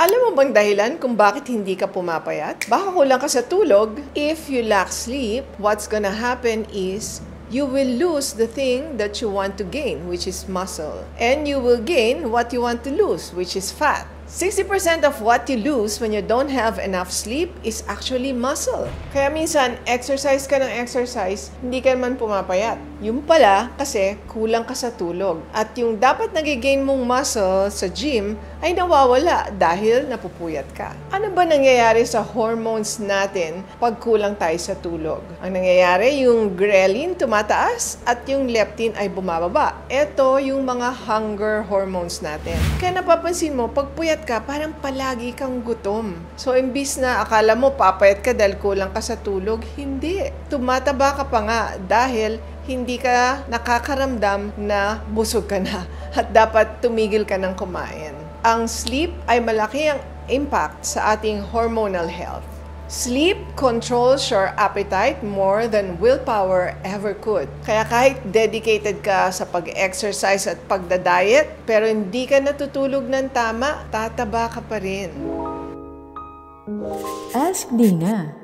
Alam mo bang dahilan kung bakit hindi ka pumapayat? Baka kulang ka sa tulog. If you lack sleep, what's gonna happen is you will lose the thing that you want to gain, which is muscle. And you will gain what you want to lose, which is fat. 60% of what you lose when you don't have enough sleep is actually muscle. Kaya minsan, exercise ka ng exercise, hindi ka naman pumapayat. Yung pala, kasi kulang ka sa tulog. At yung dapat nagigain mong muscle sa gym ay nawawala dahil napupuyat ka. Ano ba nangyayari sa hormones natin pag kulang tayo sa tulog? Ang nangyayari, yung ghrelin tumataas at yung leptin ay bumababa. Ito yung mga hunger hormones natin. Kaya napapansin mo, pag puyat ka, parang palagi kang gutom. So, imbis na akala mo papayat ka dahil kulang ka sa tulog, hindi. Tumataba ka pa nga dahil hindi ka nakakaramdam na busog ka na at dapat tumigil ka ng kumain. Ang sleep ay malaki ang impact sa ating hormonal health. Sleep controls your appetite more than willpower ever could. Kaya kahit dedicated ka sa pag-exercise at pagda-diet, pero hindi ka natutulog ng tama, tataba ka pa rin. Ask Dina.